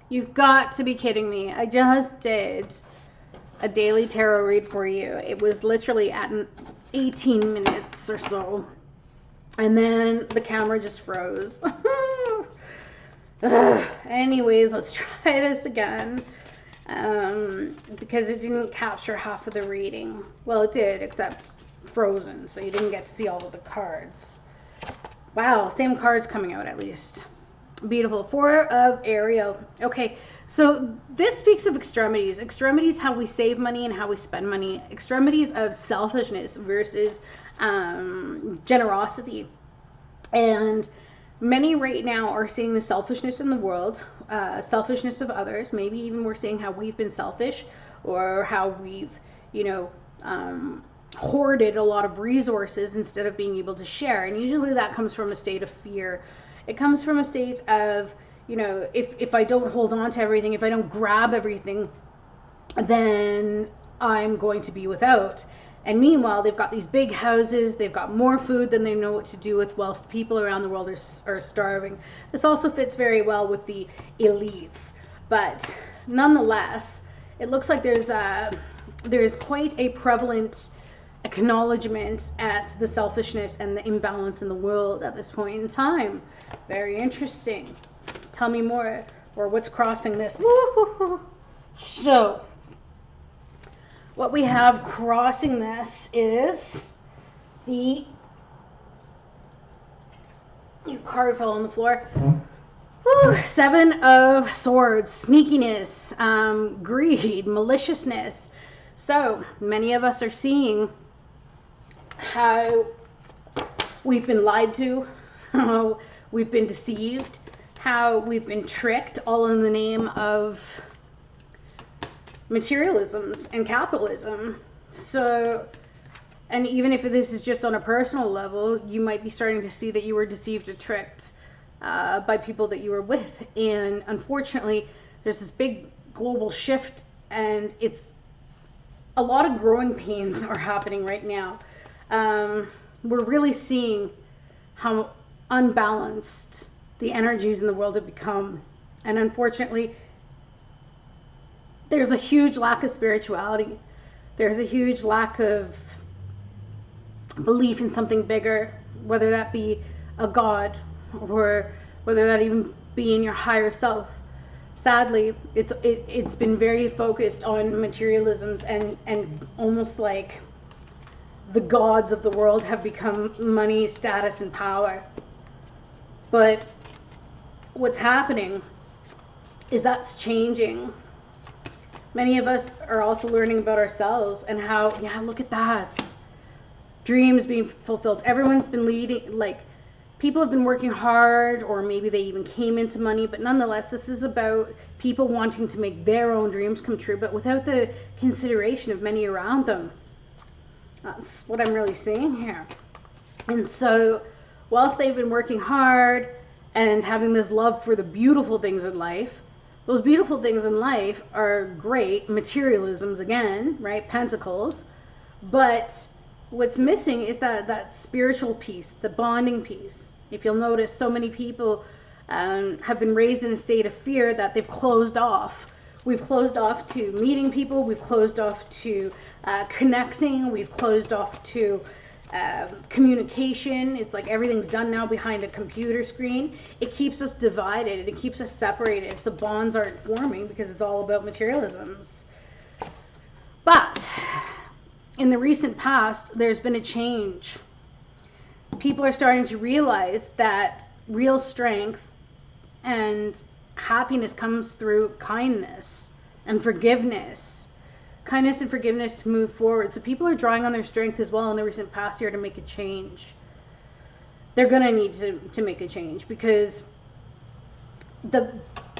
You've got to be kidding me. I just did a daily tarot read for you. It was literally at 18 minutes or so. And then the camera just froze. Anyways, let's try this again. Because it didn't capture half of the reading. Well, it did, except frozen. So you didn't get to see all of the cards. Wow, same cards coming out at least. Beautiful. Four of Ariel. Okay, so this speaks of extremities. Extremities, how we save money and how we spend money. Extremities of selfishness versus generosity. And many right now are seeing the selfishness in the world, selfishness of others. Maybe even we're seeing how we've been selfish or how we've, hoarded a lot of resources instead of being able to share. And usually that comes from a state of fear. It comes from a state of, if I don't hold on to everything, if I don't grab everything, then I'm going to be without. And meanwhile, they've got these big houses, they've got more food than they know what to do with, whilst people around the world are starving. This also fits very well with the elites. But nonetheless, it looks like there's quite a prevalent acknowledgement at the selfishness and the imbalance in the world at this point in time. Very interesting. Tell me more, or what's crossing this. Woo-hoo-hoo. So, what we have crossing this is your card fell on the floor. Woo, Seven of Swords, sneakiness, greed, maliciousness. So, many of us are seeing how we've been lied to, how we've been deceived, how we've been tricked, all in the name of materialisms and capitalism. So, and even if this is just on a personal level, you might be starting to see that you were deceived or tricked by people that you were with. And unfortunately, there's this big global shift, and it's a lot of growing pains are happening right now. We're really seeing how unbalanced the energies in the world have become. And unfortunately, there's a huge lack of spirituality. There's a huge lack of belief in something bigger, whether that be a God or whether that even be in your higher self. Sadly, it's been very focused on materialisms, and almost like the gods of the world have become money, status, and power. But what's happening is that's changing. Many of us are also learning about ourselves and how, yeah, look at that. Dreams being fulfilled. Everyone's been leading, like, people have been working hard, or maybe they even came into money, but nonetheless, this is about people wanting to make their own dreams come true, but without the consideration of many around them. That's what I'm really seeing here. And so, whilst they've been working hard and having this love for the beautiful things in life, those beautiful things in life are great, materialisms again, right? Pentacles. But what's missing is that spiritual piece, the bonding piece. If you'll notice, so many people have been raised in a state of fear that they've closed off. We've closed off to meeting people. We've closed off to connecting. We've closed off to communication. It's like everything's done now behind a computer screen. It keeps us divided. It keeps us separated. So bonds aren't forming because it's all about materialisms. But in the recent past, there's been a change. People are starting to realize that real strength and happiness comes through kindness and forgiveness. Kindness and forgiveness to move forward. So people are drawing on their strength as well in the recent past year to make a change. They're going to need to make a change, because the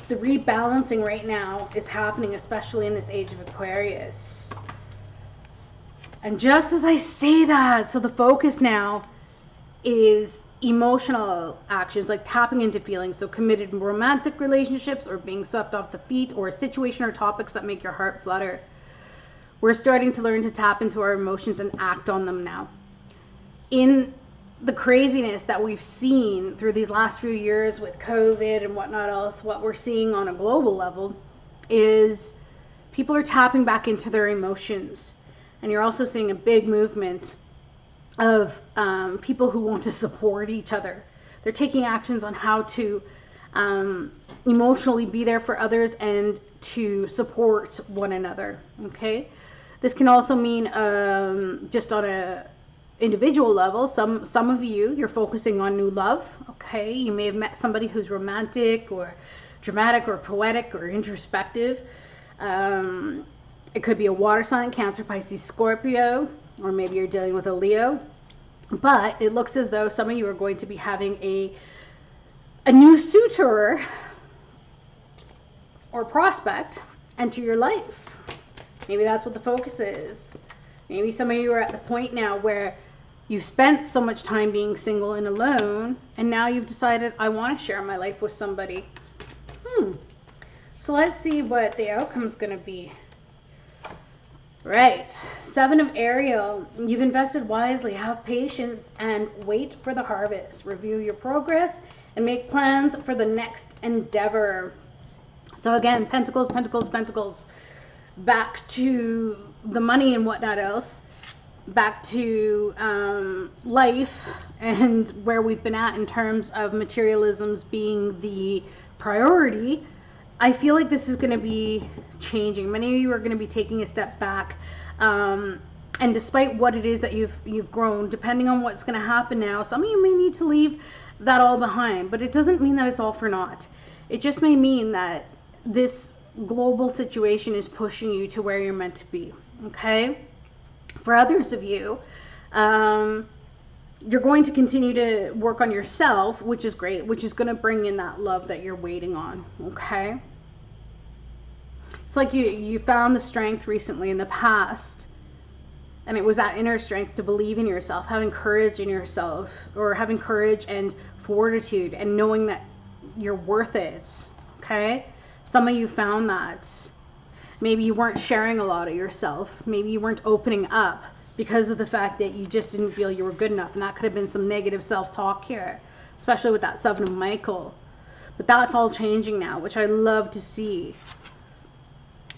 rebalancing right now is happening, especially in this age of Aquarius. And just as I say that, so the focus now is emotional actions, like tapping into feelings. So committed romantic relationships, or being swept off the feet, or a situation or topics that make your heart flutter. We're starting to learn to tap into our emotions and act on them now. In the craziness that we've seen through these last few years with COVID and whatnot else, what we're seeing on a global level is people are tapping back into their emotions. And you're also seeing a big movement of people who want to support each other. They're taking actions on how to emotionally be there for others and to support one another. Okay, this can also mean just on a individual level. Some of you're focusing on new love. Okay, you may have met somebody who's romantic or dramatic or poetic or introspective. It could be a water sign, Cancer, Pisces, Scorpio, or maybe you're dealing with a Leo. But it looks as though some of you are going to be having a new suitor or prospect enter your life. Maybe that's what the focus is. Maybe some of you are at the point now where you've spent so much time being single and alone, and now you've decided, I want to share my life with somebody. So let's see what the outcome is going to be. Right, Seven of Ariel. You've invested wisely, have patience, and wait for the harvest. Review your progress and make plans for the next endeavor. So again, Pentacles, Pentacles, Pentacles. Back to the money and whatnot else. Back to life and where we've been at in terms of materialisms being the priority. I feel like this is going to be changing. Many of you are going to be taking a step back. And despite what it is that you've grown, depending on what's going to happen now, some of you may need to leave that all behind. But it doesn't mean that it's all for naught. It just may mean that this global situation is pushing you to where you're meant to be. Okay? For others of you, you're going to continue to work on yourself, which is great, which is going to bring in that love that you're waiting on. Okay? It's like you found the strength recently in the past, and it was that inner strength to believe in yourself, having courage in yourself, or having courage and fortitude and knowing that you're worth it. Okay? Some of you found that. Maybe you weren't sharing a lot of yourself. Maybe you weren't opening up because of the fact that you just didn't feel you were good enough. And that could have been some negative self-talk here, especially with that Seven of Michael. But that's all changing now, which I love to see.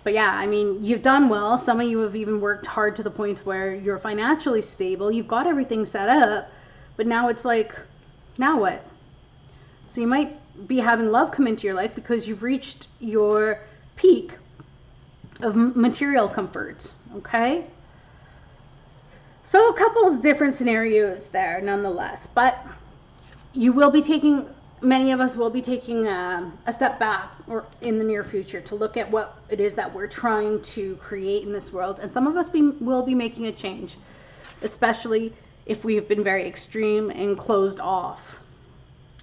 But yeah, I mean, you've done well. Some of you have even worked hard to the point where you're financially stable. You've got everything set up. But now it's like, now what? So you might be having love come into your life because you've reached your peak of material comfort. Okay? So a couple of different scenarios there nonetheless, but you will be taking, many of us will be taking a step back or in the near future to look at what it is that we're trying to create in this world. And some of us will be making a change, especially if we've been very extreme and closed off.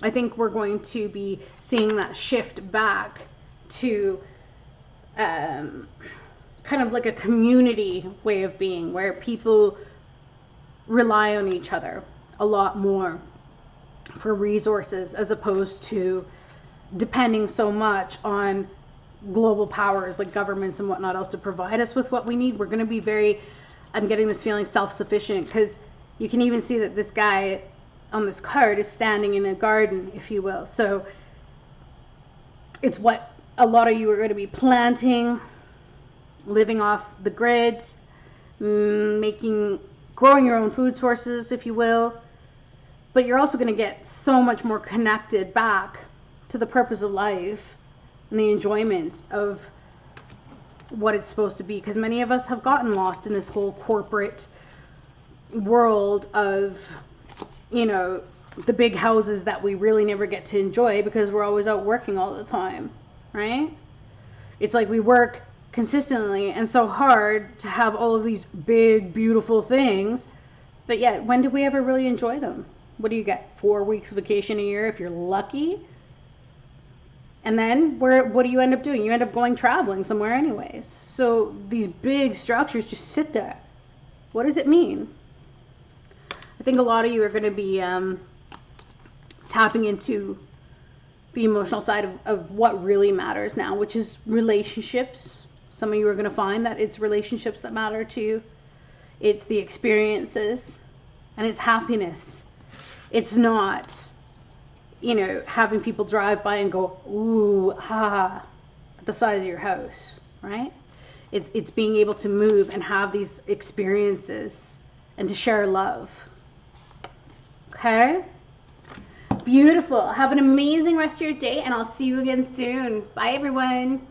I think we're going to be seeing that shift back to kind of like a community way of being, where people rely on each other a lot more for resources, as opposed to depending so much on global powers like governments and whatnot else to provide us with what we need. We're going to be very, I'm getting this feeling, self-sufficient, because you can even see that this guy on this card is standing in a garden, if you will. So it's what a lot of you are going to be planting, living off the grid, growing your own food sources, if you will. But you're also going to get so much more connected back to the purpose of life and the enjoyment of what it's supposed to be. Because many of us have gotten lost in this whole corporate world of, you know, the big houses that we really never get to enjoy because we're always out working all the time, right? It's like we work consistently and so hard to have all of these big, beautiful things, but yet when do we ever really enjoy them? What do you get? 4 weeks vacation a year if you're lucky? And then what do you end up doing? You end up going traveling somewhere anyways. So these big structures just sit there. What does it mean? I think a lot of you are going to be tapping into the emotional side of what really matters now, which is relationships. Some of you are going to find that it's relationships that matter to you. It's the experiences, and it's happiness. It's not, you know, having people drive by and go, ooh, ha, at the size of your house, right? It's being able to move and have these experiences and to share love. Okay? Beautiful. Have an amazing rest of your day, and I'll see you again soon. Bye, everyone.